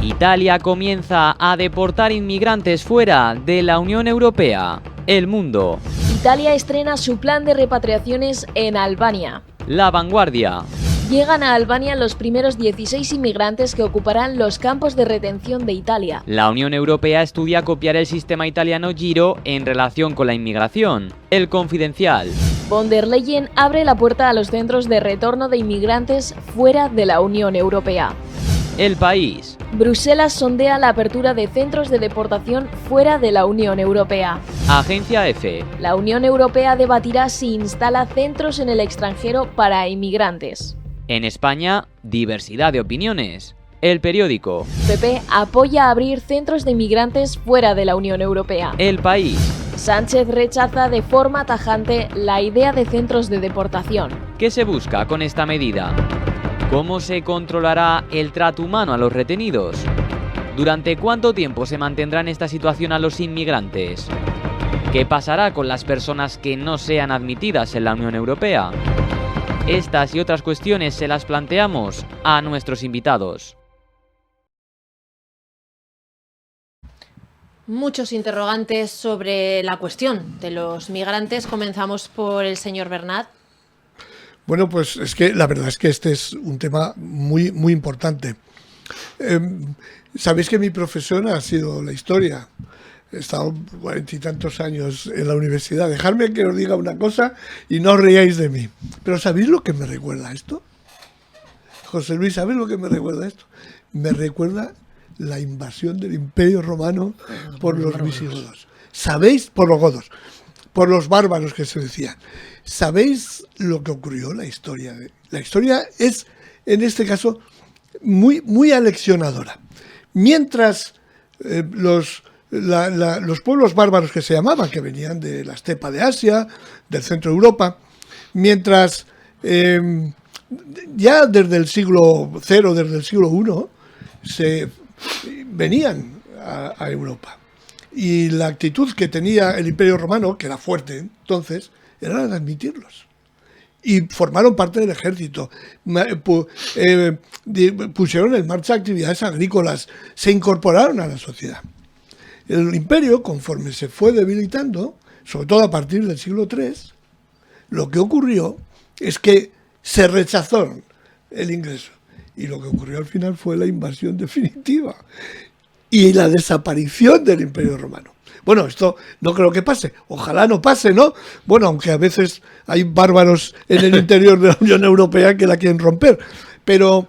Italia comienza a deportar inmigrantes fuera de la Unión Europea. El Mundo. Italia estrena su plan de repatriaciones en Albania. La Vanguardia. Llegan a Albania los primeros 16 inmigrantes que ocuparán los campos de retención de Italia. La Unión Europea estudia copiar el sistema italiano Giro en relación con la inmigración. El Confidencial. Von der Leyen abre la puerta a los centros de retorno de inmigrantes fuera de la Unión Europea. El País. Bruselas sondea la apertura de centros de deportación fuera de la Unión Europea. Agencia EFE. La Unión Europea debatirá si instala centros en el extranjero para inmigrantes. En España, diversidad de opiniones. El Periódico. PP apoya abrir centros de inmigrantes fuera de la Unión Europea. El País. Sánchez rechaza de forma tajante la idea de centros de deportación. ¿Qué se busca con esta medida? ¿Cómo se controlará el trato humano a los retenidos? ¿Durante cuánto tiempo se mantendrá en esta situación a los inmigrantes? ¿Qué pasará con las personas que no sean admitidas en la Unión Europea? Estas y otras cuestiones se las planteamos a nuestros invitados. Muchos interrogantes sobre la cuestión de los migrantes. Comenzamos por el señor Bernat. Bueno, pues es que la verdad es que este es un tema muy, muy importante. Sabéis que mi profesión ha sido la historia. He estado 40 y tantos años en la universidad. Dejadme que os diga una cosa y no os reíais de mí. Pero ¿sabéis lo que me recuerda esto? José Luis, ¿sabéis lo que me recuerda esto? Me recuerda la invasión del Imperio Romano por los visigodos. ¿Sabéis? Por los godos. Por los bárbaros que se decían. ¿Sabéis lo que ocurrió? La historia es, en este caso, muy, muy aleccionadora. Mientras los pueblos bárbaros que se llamaban, que venían de la estepa de Asia, del centro de Europa, mientras ya desde el siglo cero, desde el siglo I, se venían a Europa. Y la actitud que tenía el Imperio Romano, que era fuerte entonces, era la de admitirlos. Y formaron parte del ejército, pusieron en marcha actividades agrícolas, se incorporaron a la sociedad. El imperio, conforme se fue debilitando, sobre todo a partir del siglo III, lo que ocurrió es que se rechazó el ingreso. Y lo que ocurrió al final fue la invasión definitiva y la desaparición del Imperio Romano. Bueno, esto no creo que pase. Ojalá no pase, ¿no? Bueno, aunque a veces hay bárbaros en el interior de la Unión Europea que la quieren romper. Pero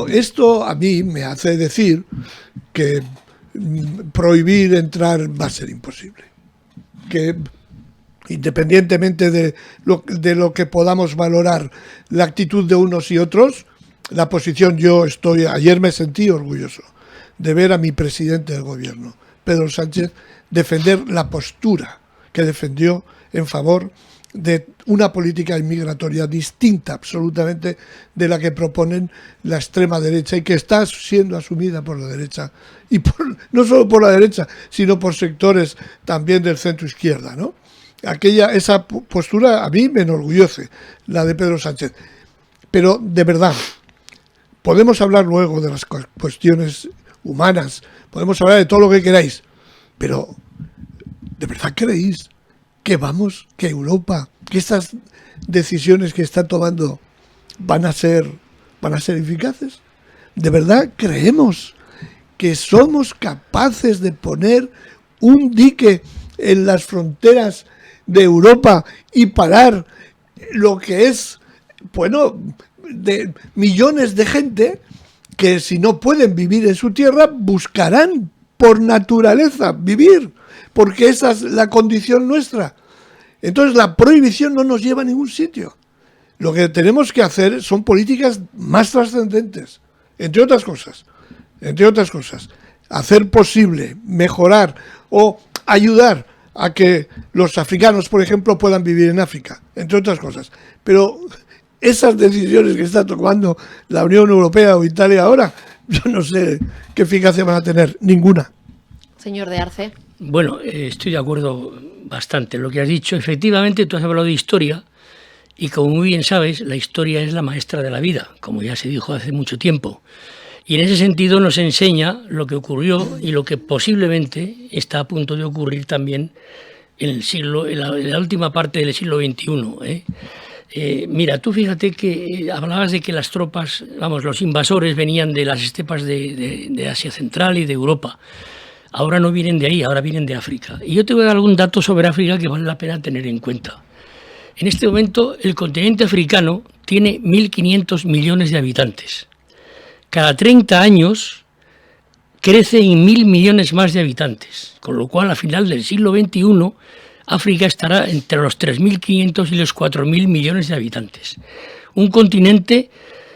esto a mí me hace decir que prohibir entrar va a ser imposible. Que independientemente de lo que podamos valorar la actitud de unos y otros, la posición, ayer me sentí orgulloso de ver a mi presidente del gobierno, Pedro Sánchez, defender la postura que defendió en favor de una política inmigratoria distinta absolutamente de la que proponen la extrema derecha y que está siendo asumida por la derecha, y no solo por la derecha, sino por sectores también del centro izquierda, ¿no? Esa postura a mí me enorgullece, la de Pedro Sánchez. Pero de verdad, podemos hablar luego de las cuestiones humanas, podemos hablar de todo lo que queráis, pero ¿de verdad creéis que Europa, que estas decisiones que está tomando van a ser eficaces? ¿De verdad creemos que somos capaces de poner un dique en las fronteras de Europa y parar lo que es, de millones de gente que si no pueden vivir en su tierra, buscarán por naturaleza vivir, porque esa es la condición nuestra? Entonces la prohibición no nos lleva a ningún sitio. Lo que tenemos que hacer son políticas más trascendentes, entre otras cosas, hacer posible, mejorar o ayudar a que los africanos, por ejemplo, puedan vivir en África, entre otras cosas. Pero esas decisiones que está tomando la Unión Europea o Italia ahora, yo no sé qué eficacia van a tener, ninguna. Señor de Arce. Bueno, estoy de acuerdo bastante en lo que has dicho. Efectivamente, tú has hablado de historia y, como muy bien sabes, la historia es la maestra de la vida, como ya se dijo hace mucho tiempo. Y en ese sentido nos enseña lo que ocurrió y lo que posiblemente está a punto de ocurrir también en la última parte del siglo XXI. Mira, tú fíjate que hablabas de que las tropas, los invasores venían de las estepas de Asia Central y de Europa. Ahora no vienen de ahí, ahora vienen de África. Y yo te voy a dar algún dato sobre África que vale la pena tener en cuenta. En este momento el continente africano tiene 1.500 millones de habitantes. Cada 30 años crece en 1.000 millones más de habitantes, con lo cual a final del siglo XXI África estará entre los 3.500 y los 4.000 millones de habitantes. Un continente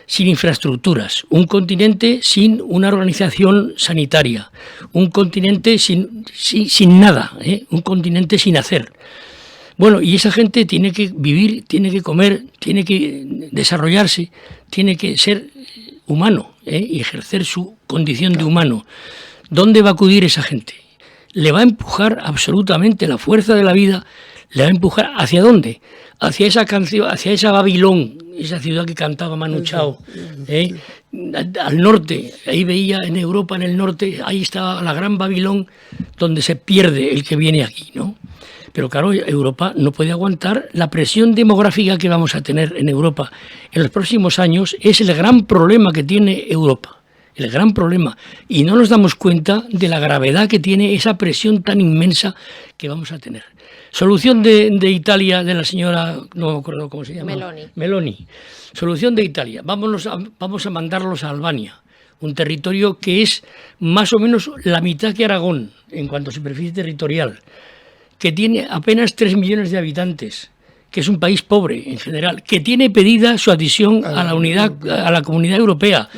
sin infraestructuras, un continente sin una organización sanitaria, un continente sin nada, un continente sin hacer. Bueno, y esa gente tiene que vivir, tiene que comer, tiene que desarrollarse, tiene que ser humano y ejercer su condición de humano. ¿Dónde va a acudir esa gente? Le va a empujar absolutamente la fuerza de la vida, le va a empujar ¿hacia dónde? Hacia esa canción, hacia esa Babilón, esa ciudad que cantaba Manu Chao, al norte. Ahí veía en Europa, en el norte, ahí estaba la gran Babilón donde se pierde el que viene aquí, ¿no? Pero claro, Europa no puede aguantar la presión demográfica que vamos a tener en Europa en los próximos años. Es el gran problema que tiene Europa, el gran problema. Y no nos damos cuenta de la gravedad que tiene esa presión tan inmensa que vamos a tener. Solución de Italia, de la señora, no me acuerdo cómo se llama. Meloni. Solución de Italia. Vamos a mandarlos a Albania, un territorio que es más o menos la mitad que Aragón en cuanto a superficie territorial, que tiene apenas 3 millones de habitantes, que es un país pobre en general, que tiene pedida su adhesión a la unidad, a la Comunidad Europea.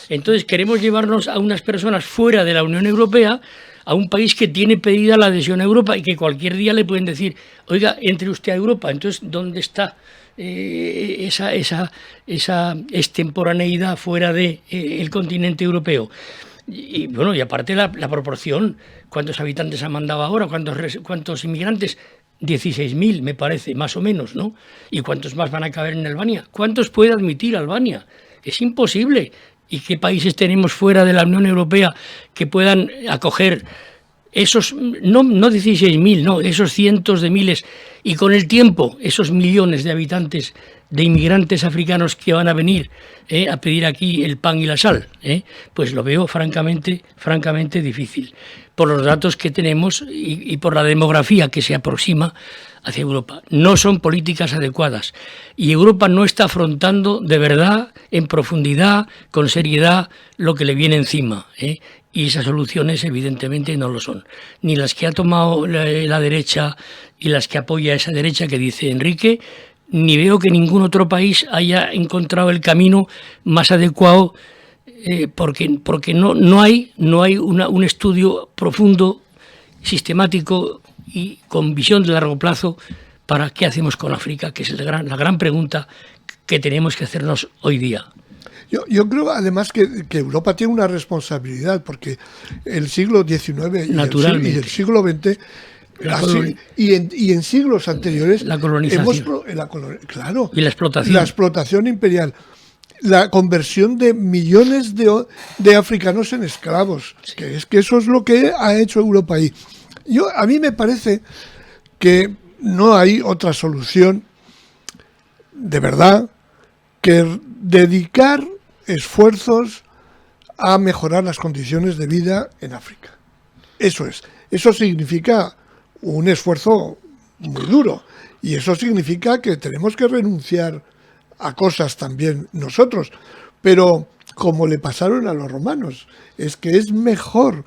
Entonces queremos llevarnos a unas personas fuera de la Unión Europea, a un país que tiene pedida la adhesión a Europa y que cualquier día le pueden decir, oiga, entre usted a Europa. Entonces, ¿dónde está esa extemporaneidad fuera del continente europeo? Y bueno, y aparte la proporción, ¿cuántos habitantes ha mandado ahora? ¿Cuántos inmigrantes? 16.000, me parece, más o menos, ¿no? ¿Y cuántos más van a caber en Albania? ¿Cuántos puede admitir Albania? Es imposible. ¿Y qué países tenemos fuera de la Unión Europea que puedan acoger esos, no 16.000, no, esos cientos de miles, y con el tiempo esos millones de habitantes, de inmigrantes africanos que van a venir a pedir aquí el pan y la sal? Pues lo veo francamente difícil, por los datos que tenemos y por la demografía que se aproxima hacia Europa. No son políticas adecuadas y Europa no está afrontando de verdad, en profundidad, con seriedad, lo que le viene encima. Y esas soluciones evidentemente no lo son. Ni las que ha tomado la derecha y las que apoya esa derecha que dice Enrique, ni veo que ningún otro país haya encontrado el camino más adecuado, porque no hay un estudio profundo, sistemático y con visión de largo plazo para qué hacemos con África, que es la gran pregunta que tenemos que hacernos hoy día. Yo creo además que Europa tiene una responsabilidad, porque el siglo XIX y el siglo XX y en siglos anteriores la colonización claro, y la explotación imperial, la conversión de millones de africanos en esclavos, sí. que eso es lo que ha hecho Europa ahí. A mí me parece que no hay otra solución de verdad que dedicar esfuerzos a mejorar las condiciones de vida en África. Eso significa un esfuerzo muy duro, y eso significa que tenemos que renunciar a cosas también nosotros, pero como le pasaron a los romanos, es que es mejor,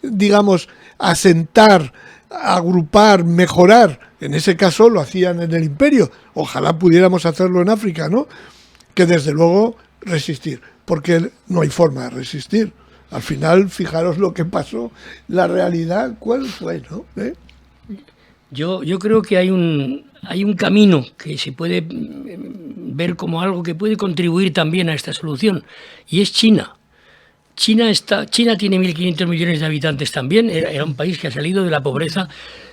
digamos, asentar, agrupar, mejorar. En ese caso lo hacían en el imperio, ojalá pudiéramos hacerlo en África, ¿no? Que desde luego resistir, porque no hay forma de resistir. Al final, fijaros lo que pasó, la realidad, ¿cuál fue, no? Yo creo que hay un camino que se puede ver como algo que puede contribuir también a esta solución, y es China. China tiene 1.500 millones de habitantes también, era un país que ha salido de la pobreza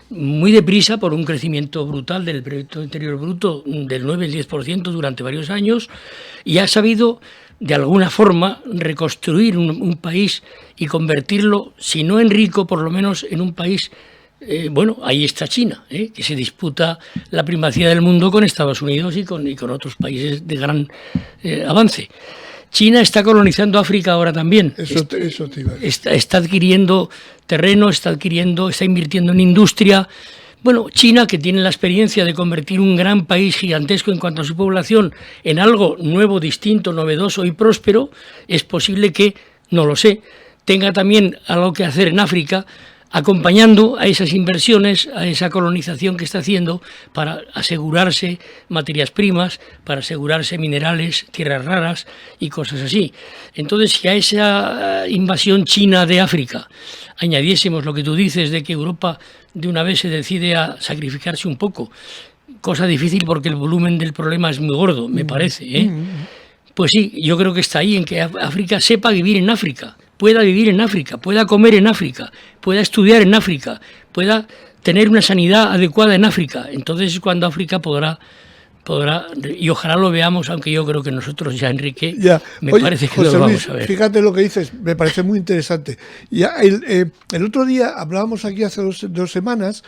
muy deprisa por un crecimiento brutal del Producto Interior Bruto del 9 y el 10% durante varios años, y ha sabido de alguna forma reconstruir un país y convertirlo, si no en rico, por lo menos en un país. Bueno, ahí está China, que se disputa la primacía del mundo con Estados Unidos y con otros países de gran avance. China está colonizando África ahora también. Eso te iba a decir. Está adquiriendo terreno, está invirtiendo en industria. Bueno, China, que tiene la experiencia de convertir un gran país gigantesco en cuanto a su población en algo nuevo, distinto, novedoso y próspero, es posible que, no lo sé, tenga también algo que hacer en África, acompañando a esas inversiones, a esa colonización que está haciendo para asegurarse materias primas, para asegurarse minerales, tierras raras y cosas así. Entonces, si a esa invasión china de África añadiésemos lo que tú dices de que Europa de una vez se decide a sacrificarse un poco, cosa difícil porque el volumen del problema es muy gordo, me parece, Pues sí, yo creo que está ahí en que África sepa vivir en África, pueda vivir en África, pueda comer en África, pueda estudiar en África, pueda tener una sanidad adecuada en África. Entonces es cuando África podrá, y ojalá lo veamos, aunque yo creo que nosotros ya, Enrique, Oye, parece que José lo vamos Luis, a ver. fíjate lo que dices, me parece muy interesante. Ya el otro día hablábamos aquí hace dos semanas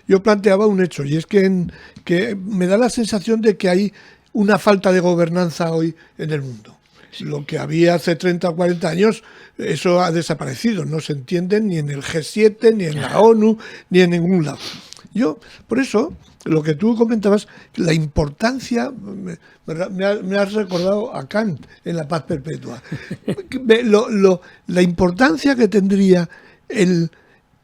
yo planteaba un hecho, y es que me da la sensación de que hay una falta de gobernanza hoy en el mundo. Lo que había hace 30 o 40 años, eso ha desaparecido. No se entienden ni en el G7, ni en la ONU, ni en ningún lado. Por eso, lo que tú comentabas, la importancia, me has recordado a Kant en La Paz Perpetua, la importancia que tendría el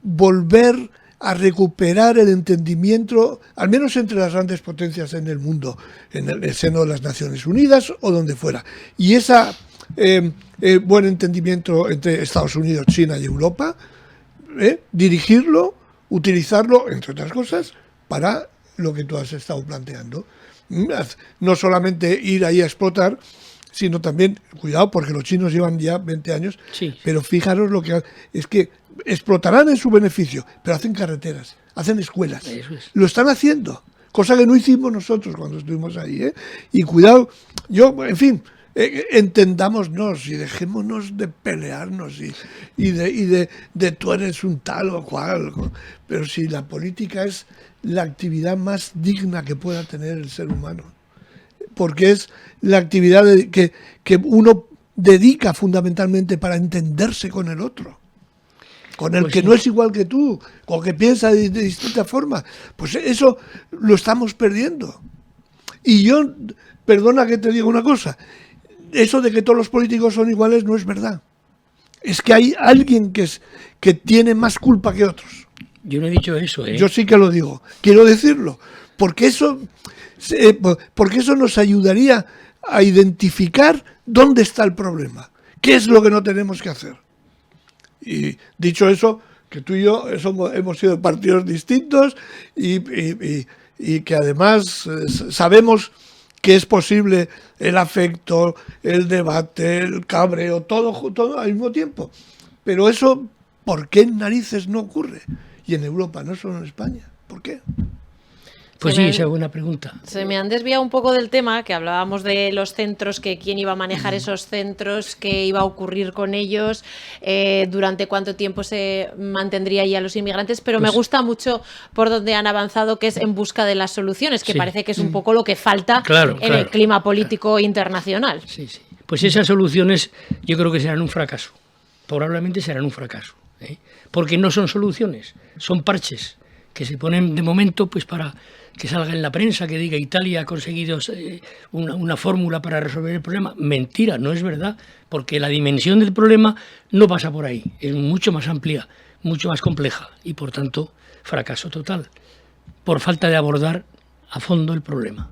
volver a recuperar el entendimiento, al menos entre las grandes potencias en el mundo, en el seno de las Naciones Unidas o donde fuera. Y ese buen entendimiento entre Estados Unidos, China y Europa, dirigirlo, utilizarlo, entre otras cosas, para lo que tú has estado planteando. No solamente ir ahí a explotar, sino también, cuidado, porque los chinos llevan ya 20 años, Sí. pero fijaros lo que es que explotarán en su beneficio, pero hacen carreteras, hacen escuelas. Eso es. Lo están haciendo, cosa que no hicimos nosotros cuando estuvimos ahí. Y cuidado, en fin, entendámonos y dejémonos de pelearnos y de tú eres un tal o cual. Pero si la política es la actividad más digna que pueda tener el ser humano, porque es la actividad que uno dedica fundamentalmente para entenderse con el otro, con el Pues que sí. no es igual que tú, o que piensa de distinta forma. Pues eso lo estamos perdiendo. Y yo, perdona que te diga una cosa, eso de que todos los políticos son iguales no es verdad. Es que hay alguien que tiene más culpa que otros. Yo no he dicho eso, Yo sí que lo digo, quiero decirlo, porque eso nos ayudaría a identificar dónde está el problema, qué es lo que no tenemos que hacer. Y dicho eso, que tú y yo hemos sido partidos distintos y que además sabemos que es posible el afecto, el debate, el cabreo, todo al mismo tiempo. Pero eso, ¿por qué en narices no ocurre? Y en Europa, no solo en España. ¿Por qué? Pues sí, esa es buena pregunta. Se me han desviado un poco del tema, que hablábamos de los centros, que quién iba a manejar esos centros, qué iba a ocurrir con ellos, durante cuánto tiempo se mantendría ahí a los inmigrantes, pero me gusta mucho por donde han avanzado, que es en busca de las soluciones, que Sí. parece que es un poco lo que falta en el clima político internacional. Sí, sí. Pues esas soluciones yo creo que serán un fracaso. Probablemente serán un fracaso. Porque no son soluciones, son parches que se ponen de momento pues para que salga en la prensa, que diga Italia ha conseguido una fórmula para resolver el problema. Mentira, no es verdad, porque la dimensión del problema no pasa por ahí, es mucho más amplia, mucho más compleja y por tanto fracaso total, por falta de abordar a fondo el problema.